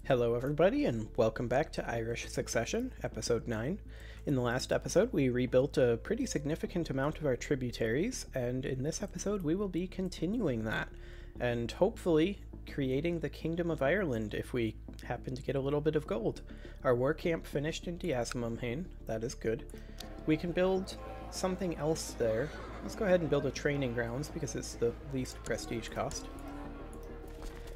Hello everybody and welcome back to Irish Succession, episode 9. In the last episode we rebuilt a pretty significant amount of our tributaries, and in this episode we will be continuing that, and hopefully creating the Kingdom of Ireland if we happen to get a little bit of gold. Our war camp finished in Diasamumhain, that is good. We can build something else there. Let's go ahead and build a training grounds because it's the least prestige cost.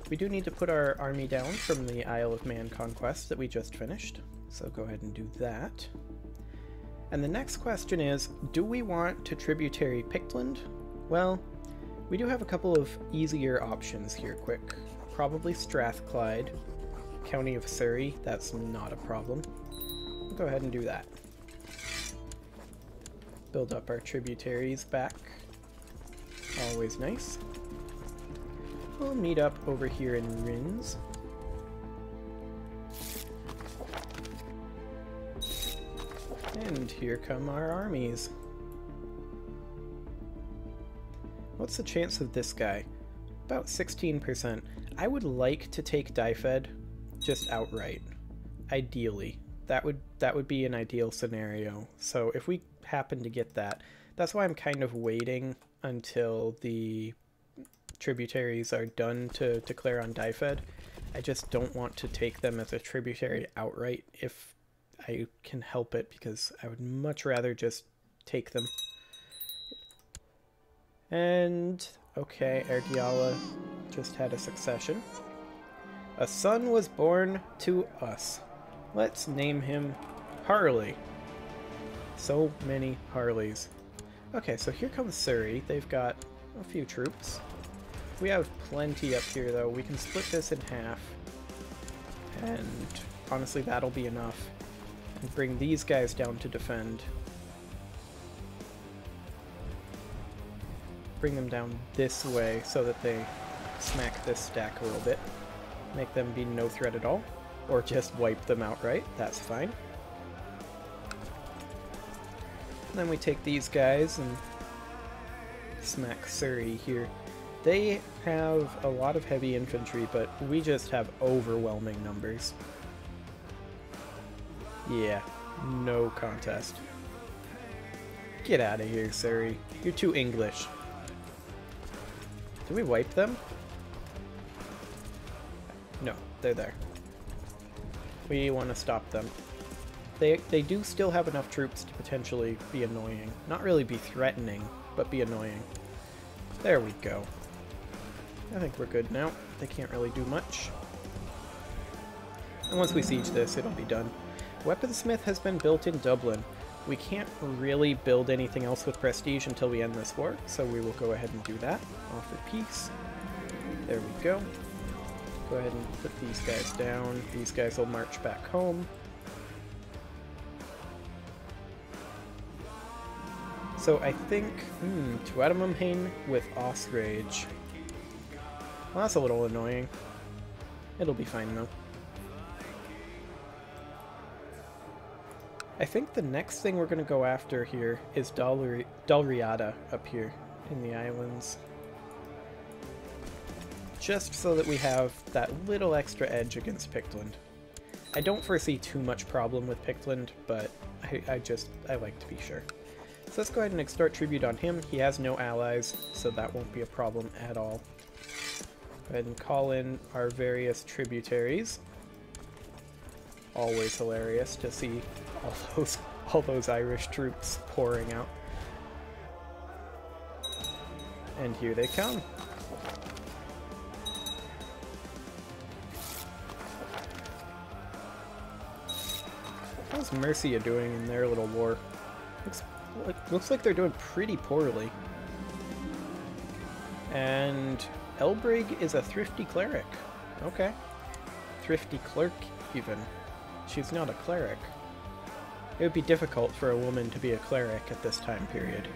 We do need to put our army down from the Isle of Man conquest that we just finished, so go ahead and do that. And the next question is, do we want to tributary Pictland? Well, we do have a couple of easier options here quick. Probably Strathclyde, County of Surrey, that's not a problem. We'll go ahead and do that. Build up our tributaries back. Always nice. We'll meet up over here in Rins. And here come our armies. What's the chance of this guy? About 16%. I would like to take Dyfed just outright. Ideally. That would be an ideal scenario. So if we happen to get that, that's why I'm kind of waiting until the tributaries are done to declare on Dyfed. I just don't want to take them as a tributary outright if I can help it, because I would much rather just take them. And okay, Erdiala just had a succession. A son was born to us. Let's name him Harley. So many Harleys. Okay, so here comes Surrey. They've got a few troops. We have plenty up here though. We can split this in half, and honestly that'll be enough, and bring these guys down to defend. Bring them down this way so that they smack this stack a little bit. Make them be no threat at all, or just wipe them outright, that's fine. And then we take these guys and smack Surrey here. They have a lot of heavy infantry, but we just have overwhelming numbers. Yeah, no contest. Get out of here, Surrey. You're too English. Did we wipe them? No, they're there. We want to stop them. They do still have enough troops to potentially be annoying. Not really be threatening, but be annoying. There we go. I think we're good now. They can't really do much. And once we siege this, it'll be done. Weaponsmith has been built in Dublin. We can't really build anything else with prestige until we end this war, so we will go ahead and do that. Offer peace. There we go. Go ahead and put these guys down. These guys will march back home. So I think, Tuatamumhain with Osrage. Well, that's a little annoying. It'll be fine though. I think the next thing we're going to go after here is Dalriada up here in the islands. Just so that we have that little extra edge against Pictland. I don't foresee too much problem with Pictland, but I like to be sure. So let's go ahead and extort tribute on him. He has no allies, so that won't be a problem at all. Go ahead and call in our various tributaries. Always hilarious to see all those Irish troops pouring out. And here they come. How's Mercia doing in their little war? Looks like they're doing pretty poorly. And Elbrig is a thrifty cleric. Okay. Thrifty clerk, even. She's not a cleric. It would be difficult for a woman to be a cleric at this time period.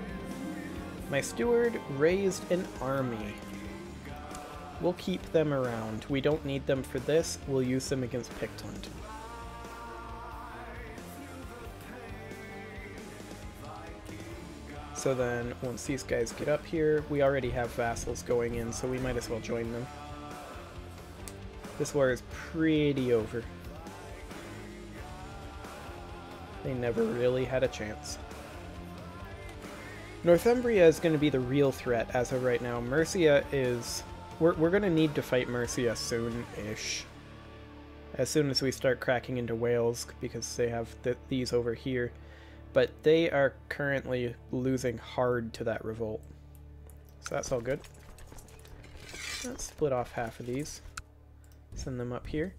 My steward raised an army. We'll keep them around. We don't need them for this. We'll use them against Pictland. So then, once these guys get up here, we already have vassals going in, so we might as well join them. This war is pretty over. They never really had a chance. Northumbria is going to be the real threat as of right now. Mercia is... We're going to need to fight Mercia soon-ish. As soon as we start cracking into Wales, because they have these over here. But they are currently losing hard to that revolt. So that's all good. Let's split off half of these. Send them up here.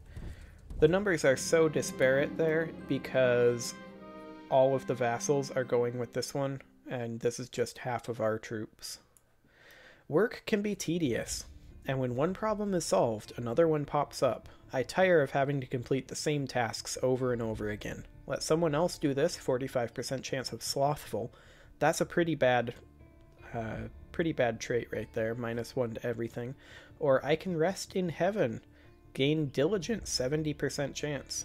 The numbers are so disparate there because all of the vassals are going with this one, and this is just half of our troops. Work can be tedious, and when one problem is solved, another one pops up. I tire of having to complete the same tasks over and over again. Let someone else do this, 45% chance of slothful. That's a pretty bad trait right there, -1 to everything. Or I can rest in heaven, gain diligent, 70% chance.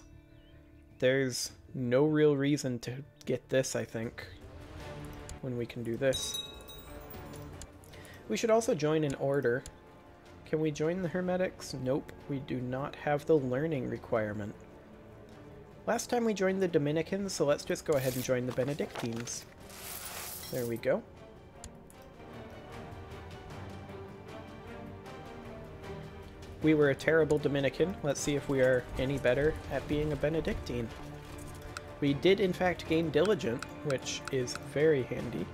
There's no real reason to get this, I think, when we can do this. We should also join an order. Can we join the Hermetics? Nope, we do not have the learning requirement. Last time we joined the Dominicans, so let's just go ahead and join the Benedictines. There we go. We were a terrible Dominican. Let's see if we are any better at being a Benedictine. We did in fact gain Diligent, which is very handy.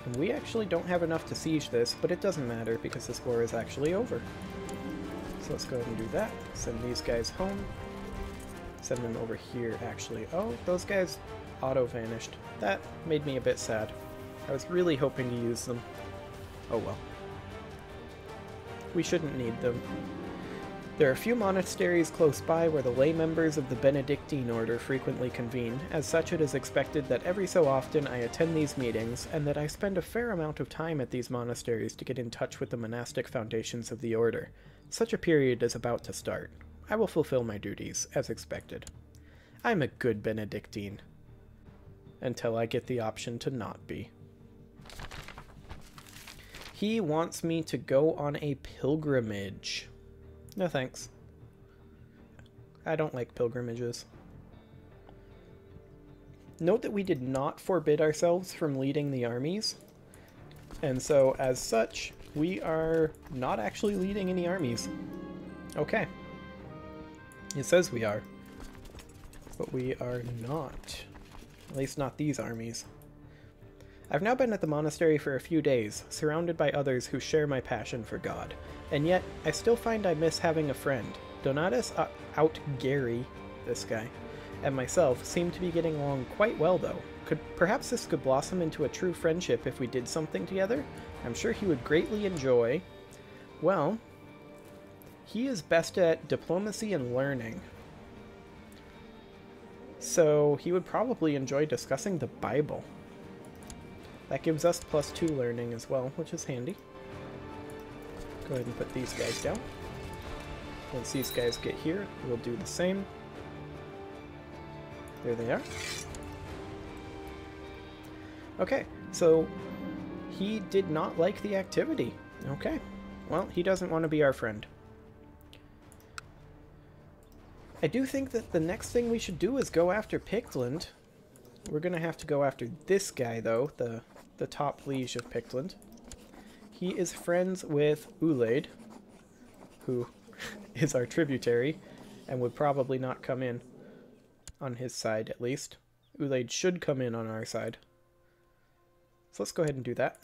And we actually don't have enough to siege this, but it doesn't matter because this war is actually over. So let's go ahead and do that. Send these guys home. Send them over here, actually. Oh, those guys auto-vanished. That made me a bit sad. I was really hoping to use them. Oh well. We shouldn't need them. There are a few monasteries close by where the lay members of the Benedictine order frequently convene. As such, it is expected that every so often I attend these meetings, and that I spend a fair amount of time at these monasteries to get in touch with the monastic foundations of the order. Such a period is about to start. I will fulfill my duties, as expected. I'm a good Benedictine. Until I get the option to not be. He wants me to go on a pilgrimage. No thanks. I don't like pilgrimages. Note that we did not forbid ourselves from leading the armies. And so, as such, we are not actually leading any armies. Okay. It says we are. But we are not. At least not these armies. I've now been at the monastery for a few days, surrounded by others who share my passion for God. And yet, I still find I miss having a friend. Donatus out Gary, this guy, and myself seem to be getting along quite well though. Perhaps this could blossom into a true friendship if we did something together? I'm sure he would greatly enjoy. Well, he is best at diplomacy and learning. So he would probably enjoy discussing the Bible. That gives us +2 learning as well, which is handy. Go ahead and put these guys down. Once these guys get here, we'll do the same. There they are. Okay, so he did not like the activity. Okay, well, he doesn't want to be our friend. I do think that the next thing we should do is go after Pictland. We're going to have to go after this guy, though, the top liege of Pictland. He is friends with Ulaid, who is our tributary, and would probably not come in on his side, at least. Ulaid should come in on our side. So let's go ahead and do that.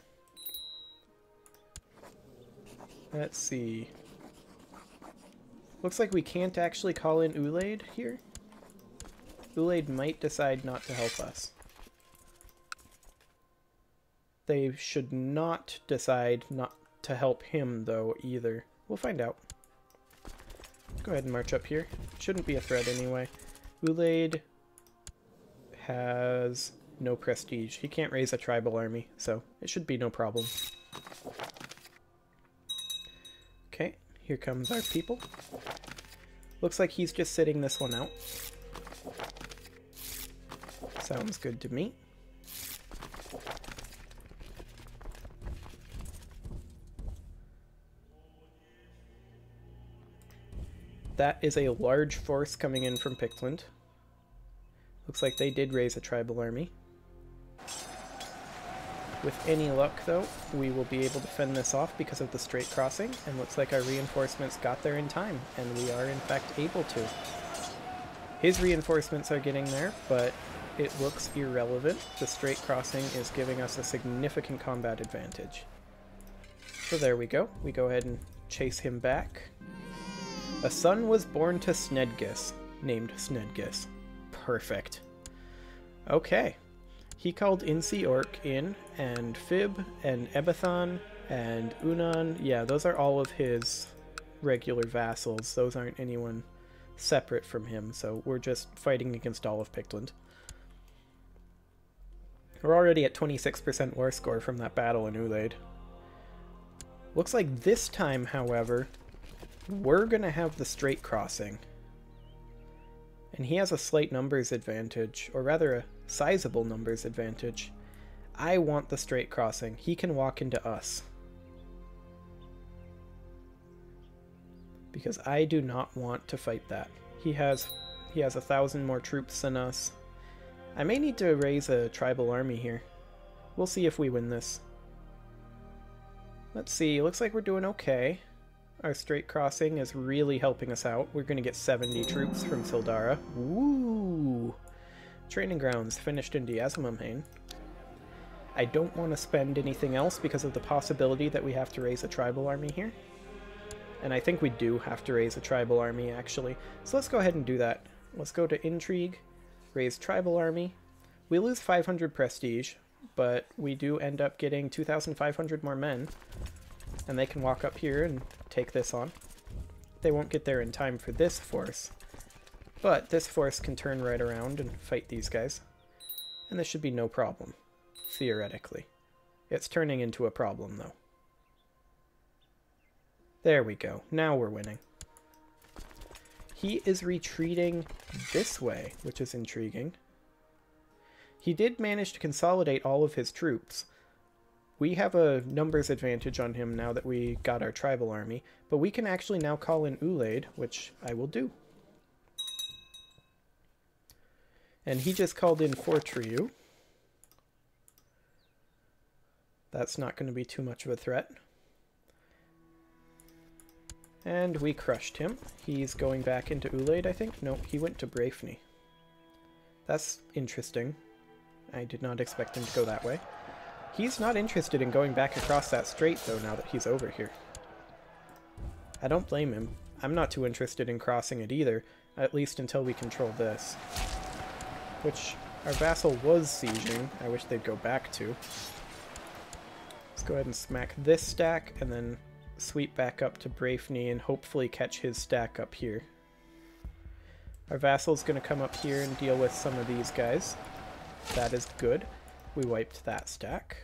Let's see. Looks like we can't actually call in Ulaid here. Ulaid might decide not to help us. They should not decide not to help him, though, either. We'll find out. Go ahead and march up here. Shouldn't be a threat anyway. Ulaid has no prestige. He can't raise a tribal army, so it should be no problem. Okay, here comes our people. Looks like he's just sitting this one out. Sounds good to me. That is a large force coming in from Pictland. Looks like they did raise a tribal army. With any luck, though, we will be able to fend this off because of the straight crossing, and looks like our reinforcements got there in time, and we are in fact able to. His reinforcements are getting there, but it looks irrelevant. The straight crossing is giving us a significant combat advantage. So there we go. We go ahead and chase him back. A son was born to Snedgis, named Snedgis. Perfect. Okay. He called Insi Orc in, and Fib, and Ebathon, and Unan. Yeah, those are all of his regular vassals. Those aren't anyone separate from him, so we're just fighting against all of Pictland. We're already at 26% war score from that battle in Ulaid. Looks like this time, however, we're going to have the straight crossing. And he has a slight numbers advantage, or rather a sizable numbers advantage. I want the straight crossing. He can walk into us. Because I do not want to fight that. He has 1,000 more troops than us. I may need to raise a tribal army here. We'll see if we win this. Let's see, looks like we're doing okay. Our straight crossing is really helping us out. We're going to get 70 troops from Sildara. Woo! Training grounds finished in Diazimumhain. I don't want to spend anything else because of the possibility that we have to raise a tribal army here. And I think we do have to raise a tribal army, actually. So let's go ahead and do that. Let's go to Intrigue, raise tribal army. We lose 500 prestige, but we do end up getting 2,500 more men. And they can walk up here and take this on. They won't get there in time for this force, but this force can turn right around and fight these guys. And this should be no problem, theoretically. It's turning into a problem, though. There we go. Now we're winning. He is retreating this way, which is intriguing. He did manage to consolidate all of his troops. We have a numbers advantage on him now that we got our tribal army, but we can actually now call in Ulaid, which I will do. And he just called in Fortriu. That's not going to be too much of a threat. And we crushed him. He's going back into Ulaid, I think? No, he went to Brafni. That's interesting. I did not expect him to go that way. He's not interested in going back across that strait, though, now that he's over here. I don't blame him. I'm not too interested in crossing it either, at least until we control this. Which our vassal was sieging. I wish they'd go back to. Let's go ahead and smack this stack, and then sweep back up to Brafni and hopefully catch his stack up here. Our vassal's going to come up here and deal with some of these guys. That is good. We wiped that stack.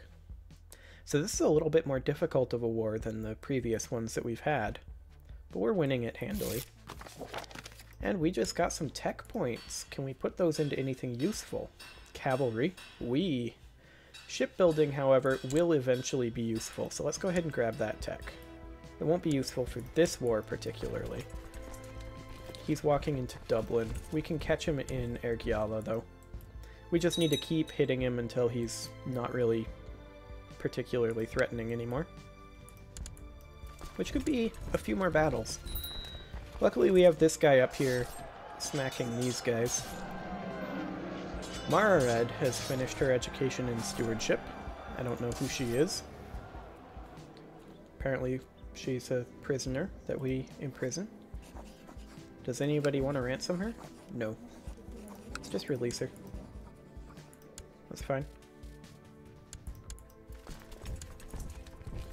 So this is a little bit more difficult of a war than the previous ones that we've had. But we're winning it handily. And we just got some tech points. Can we put those into anything useful? Cavalry. Shipbuilding, however, will eventually be useful. So let's go ahead and grab that tech. It won't be useful for this war particularly. He's walking into Dublin. We can catch him in Ergiala, though. We just need to keep hitting him until he's not really particularly threatening anymore. Which could be a few more battles. Luckily we have this guy up here smacking these guys. Marared has finished her education in stewardship. I don't know who she is. Apparently she's a prisoner that we imprison. Does anybody want to ransom her? No. Let's just release her. That's fine.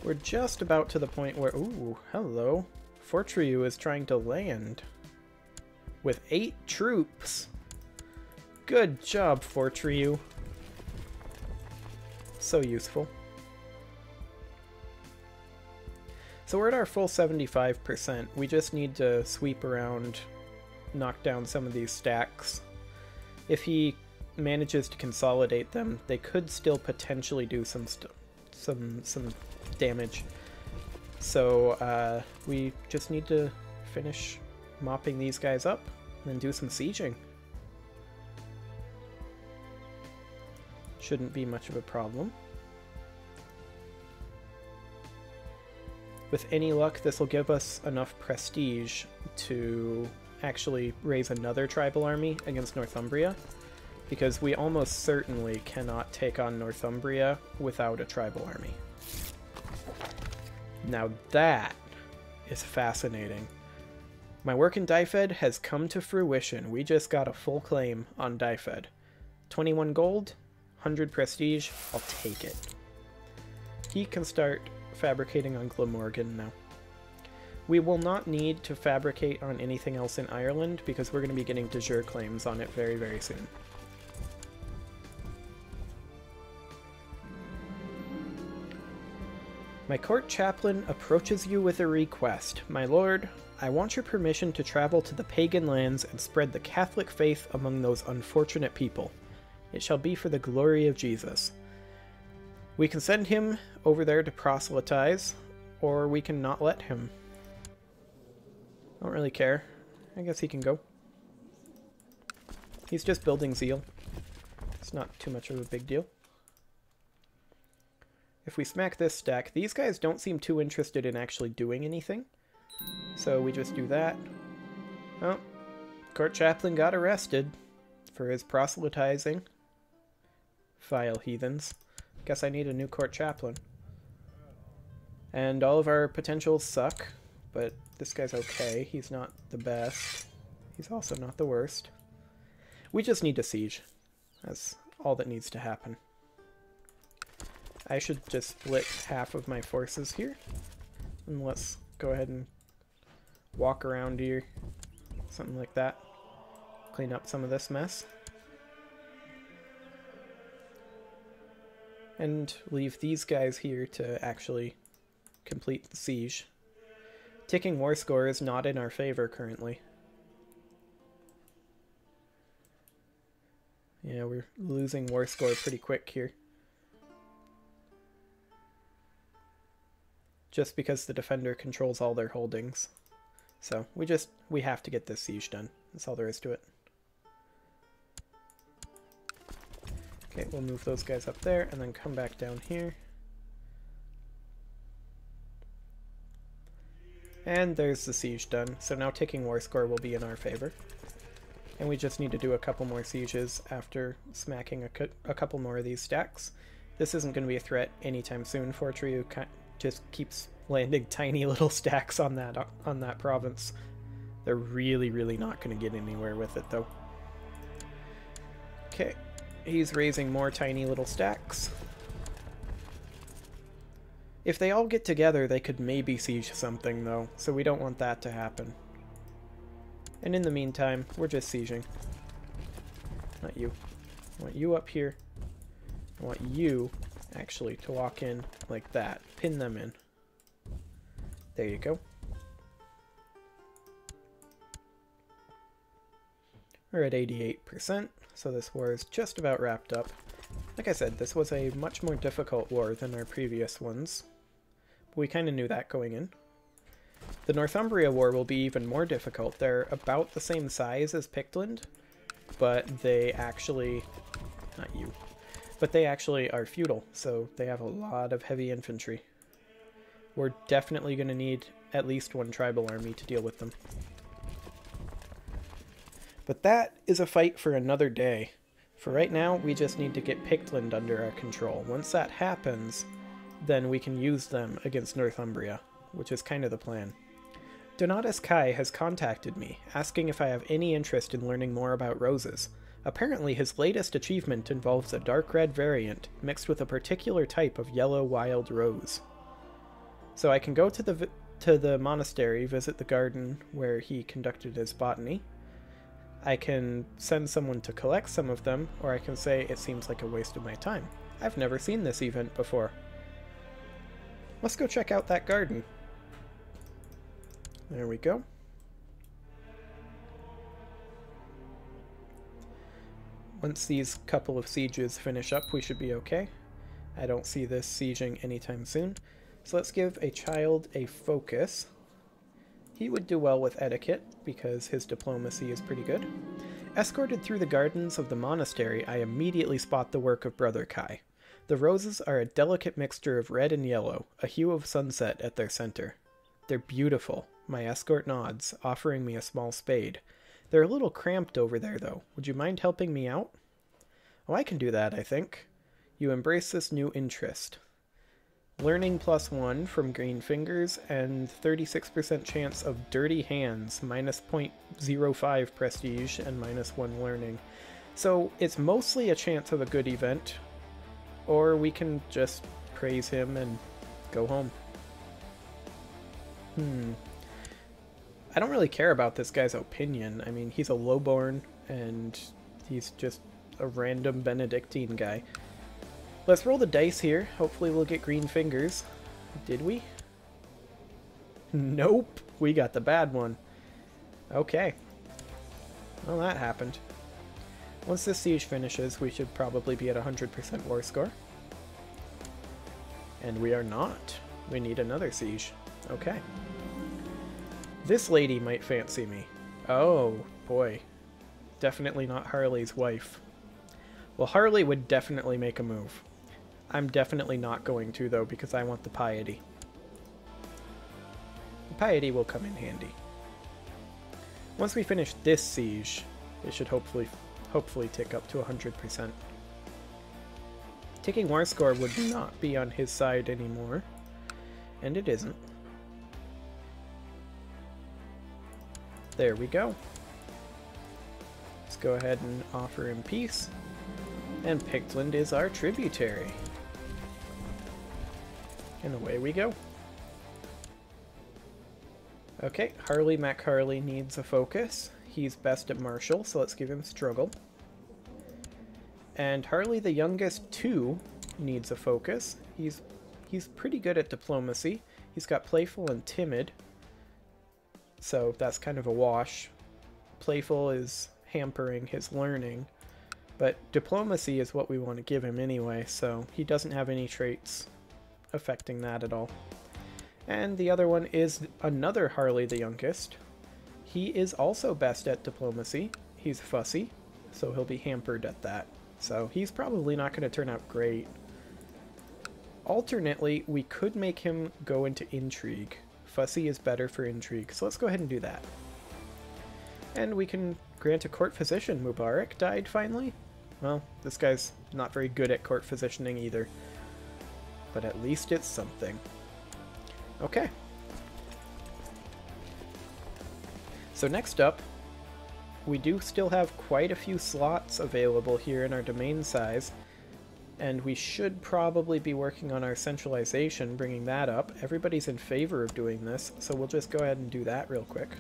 We're just about to the point where... Ooh, hello. Fortriu is trying to land. With 8 troops. Good job, Fortriu. So useful. So we're at our full 75%. We just need to sweep around, knock down some of these stacks. If he manages to consolidate them, they could still potentially do some damage. So we just need to finish mopping these guys up, and then do some sieging. Shouldn't be much of a problem. With any luck, this will give us enough prestige to actually raise another tribal army against Northumbria, because we almost certainly cannot take on Northumbria without a tribal army. Now that is fascinating. My work in Dyfed has come to fruition. We just got a full claim on Dyfed. 21 gold, 100 prestige, I'll take it. He can start fabricating on Glamorgan now. We will not need to fabricate on anything else in Ireland because we're going to be getting de jure claims on it very, very soon. My court chaplain approaches you with a request. My lord, I want your permission to travel to the pagan lands and spread the Catholic faith among those unfortunate people. It shall be for the glory of Jesus. We can send him over there to proselytize, or we can not let him. I don't really care. I guess he can go. He's just building zeal. It's not too much of a big deal. If we smack this stack, these guys don't seem too interested in actually doing anything. So we just do that. Oh, court chaplain got arrested for his proselytizing. Vile heathens. Guess I need a new court chaplain. And all of our potentials suck, but this guy's okay. He's not the best. He's also not the worst. We just need to siege. That's all that needs to happen. I should just split half of my forces here. And let's go ahead and walk around here. Something like that. Clean up some of this mess. And leave these guys here to actually complete the siege. Ticking war score is not in our favor currently. Yeah, we're losing war score pretty quick here. Just because the defender controls all their holdings. So we have to get this siege done. That's all there is to it. Okay, we'll move those guys up there and then come back down here. And there's the siege done. So now ticking war score will be in our favor. And we just need to do a couple more sieges after smacking a couple more of these stacks. This isn't going to be a threat anytime soon. Fortryu just keeps landing tiny little stacks on that province. They're really, really not going to get anywhere with it, though. Okay, he's raising more tiny little stacks. If they all get together, they could maybe siege something, though, so we don't want that to happen. And in the meantime, we're just sieging. Not you. I want you up here. I want you, actually, to walk in like that. Pin them in. There you go. We're at 88%, so this war is just about wrapped up. Like I said, this was a much more difficult war than our previous ones. But we kind of knew that going in. The Northumbria War will be even more difficult. They're about the same size as Pictland, but they actually... not you. But they actually are feudal, so they have a lot of heavy infantry. We're definitely going to need at least one tribal army to deal with them. But that is a fight for another day. For right now, we just need to get Pictland under our control. Once that happens, then we can use them against Northumbria, which is kind of the plan. Donatus Kai has contacted me, asking if I have any interest in learning more about roses. Apparently his latest achievement involves a dark red variant, mixed with a particular type of yellow wild rose. So I can go to the monastery, visit the garden where he conducted his botany. I can send someone to collect some of them, or I can say it seems like a waste of my time. I've never seen this event before. Let's go check out that garden. There we go. Once these couple of sieges finish up, we should be okay. I don't see this sieging anytime soon. So let's give a child a focus He would do well with etiquette, because his diplomacy is pretty good. Escorted through the gardens of the monastery, I immediately spot the work of Brother Kai. The roses are a delicate mixture of red and yellow, a hue of sunset at their center. They're beautiful. My escort nods, offering me a small spade. They're a little cramped over there, though. Would you mind helping me out? Oh, I can do that, I think. You embrace this new interest. Learning +1 from Green Fingers, and 36% chance of Dirty Hands, minus 0.05 prestige, and -1 learning. So it's mostly a chance of a good event, or we can just praise him and go home. I don't really care about this guy's opinion. I mean, he's a lowborn, and he's just a random Benedictine guy. Let's roll the dice here. Hopefully we'll get green fingers. Did we? Nope. We got the bad one. Okay. Well, that happened. Once this siege finishes, we should probably be at 100% war score. And we are not. We need another siege. Okay. This lady might fancy me. Oh, boy. Definitely not Harley's wife. Well, Harley would definitely make a move. I'm definitely not going to, though, because I want the piety. The piety will come in handy. Once we finish this siege, it should hopefully tick up to 100%. Ticking war score would not be on his side anymore, and it isn't. There we go. Let's go ahead and offer him peace. And Pictland is our tributary. And away we go. Okay, Harley MacHarley needs a focus. He's best at martial, so let's give him struggle. And Harley the youngest, too, needs a focus. He's pretty good at diplomacy. He's got playful and timid, so that's kind of a wash. Playful is hampering his learning, but diplomacy is what we want to give him anyway, so he doesn't have any traits affecting that at all. And the other one is another Harley the youngest. He is also best at diplomacy. He's fussy, so he'll be hampered at that. So he's probably not going to turn out great. Alternately, we could make him go into intrigue. Fussy is better for intrigue, so let's go ahead and do that. And we can grant a court physician. Mubarak died finally. Well, this guy's not very good at court physicianing either. But at least it's something. Okay. So next up, we do still have quite a few slots available here in our domain size, and we should probably be working on our centralization, bringing that up. Everybody's in favor of doing this, so we'll just go ahead and do that real quick.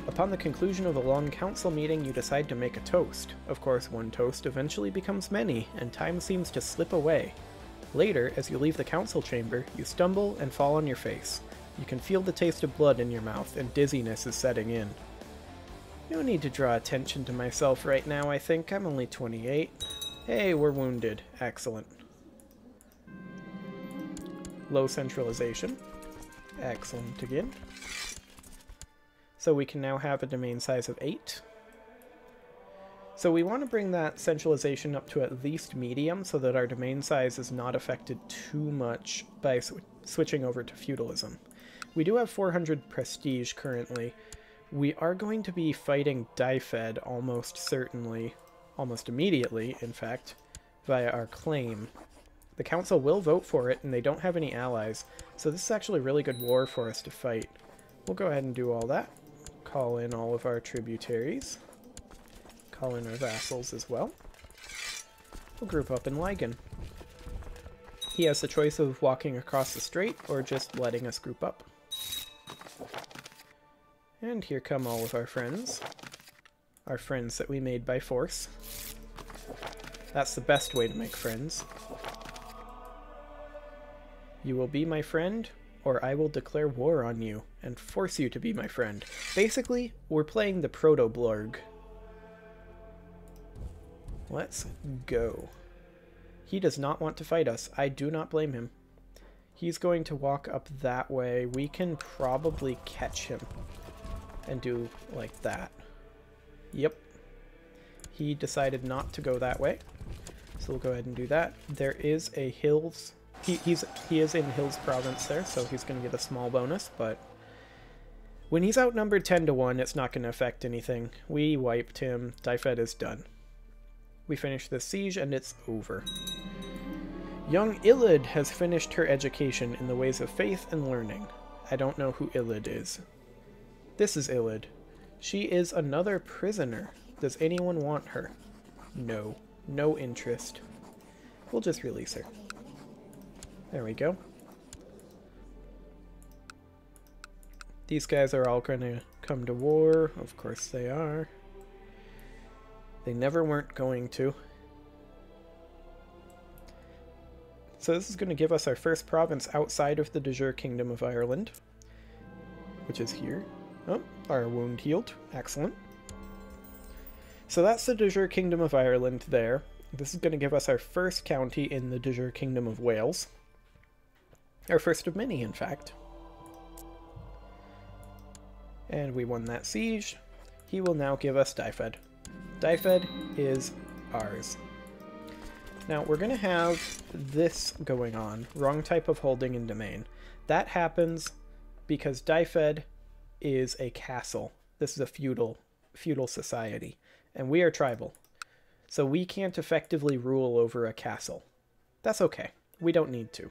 Upon the conclusion of the long council meeting, you decide to make a toast. Of course, one toast eventually becomes many, and time seems to slip away. Later, as you leave the council chamber, you stumble and fall on your face. You can feel the taste of blood in your mouth, and dizziness is setting in. No need to draw attention to myself right now, I think. I'm only 28. Hey, we're wounded. Excellent. Low centralization. Excellent again. So we can now have a domain size of 8. So we want to bring that centralization up to at least medium so that our domain size is not affected too much by switching over to feudalism. We do have 400 prestige currently. We are going to be fighting Dyfed almost certainly, almost immediately, in fact, via our claim. The council will vote for it, and they don't have any allies, so this is actually a really good war for us to fight. We'll go ahead and do all that. Call in all of our tributaries. Call in our vassals as well. We'll group up in Ligon. He has the choice of walking across the strait or just letting us group up. And here come all of our friends. Our friends that we made by force. That's the best way to make friends. You will be my friend, or I will declare war on you and force you to be my friend. Basically, we're playing the Proto-Blurg. Let's go. He does not want to fight us. I do not blame him. He's going to walk up that way. We can probably catch him and do like that. Yep. He decided not to go that way. So we'll go ahead and do that. There is a hills. He is in Hills province there, so he's going to get a small bonus, but when he's outnumbered 10-1, it's not going to affect anything. We wiped him. Dyfed is done. We finished the siege, and it's over. Young Illid has finished her education in the ways of faith and learning. I don't know who Illid is. This is Illid. She is another prisoner. Does anyone want her? No. No interest. We'll just release her. There we go. These guys are all going to come to war. Of course they are. They never weren't going to. So this is going to give us our first province outside of the de jure Kingdom of Ireland, which is here. Oh, our wound healed. Excellent. So that's the de jure Kingdom of Ireland there. This is going to give us our first county in the de jure Kingdom of Wales. Our first of many, in fact. And we won that siege. He will now give us Dyfed. Dyfed is ours. Now, we're going to have this going on. Wrong type of holding in domain. That happens because Dyfed is a castle. This is a feudal society. And we are tribal. So we can't effectively rule over a castle. That's okay. We don't need to.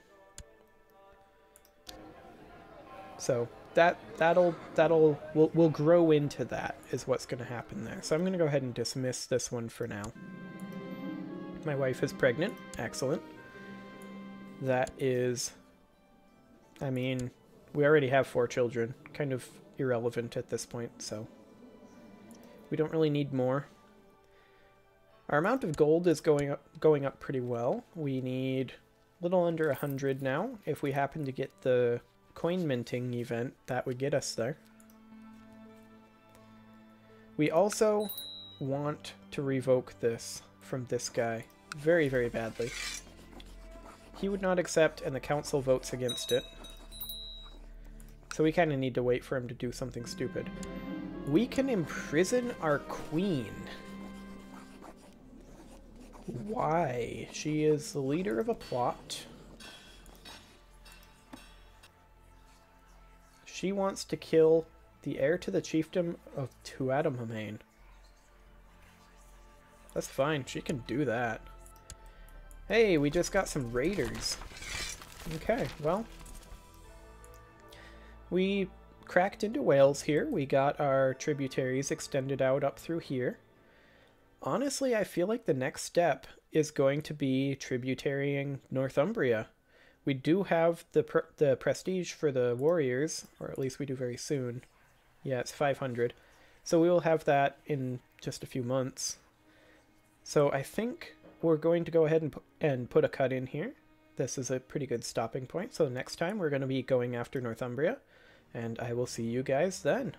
So we'll grow into that is what's going to happen there. So I'm going to go ahead and dismiss this one for now. My wife is pregnant. Excellent. That is, I mean, we already have 4 children. Kind of irrelevant at this point, so we don't really need more. Our amount of gold is going up pretty well. We need a little under 100 now. If we happen to get the coin minting event, that would get us there. We also want to revoke this from this guy very, very badly. He would not accept, and the council votes against it. So we kind of need to wait for him to do something stupid. We can imprison our queen. Why? She is the leader of a plot. She wants to kill the heir to the chiefdom of Tuatapamain. That's fine. She can do that. Hey, we just got some raiders. Okay, well. We cracked into Wales here. We got our tributaries extended out up through here. Honestly, I feel like the next step is going to be tributarying Northumbria. We do have the prestige for the warriors, or at least we do very soon. Yeah, it's 500. So we will have that in just a few months. So I think we're going to go ahead and put a cut in here. This is a pretty good stopping point. So next time we're going to be going after Northumbria, and I will see you guys then.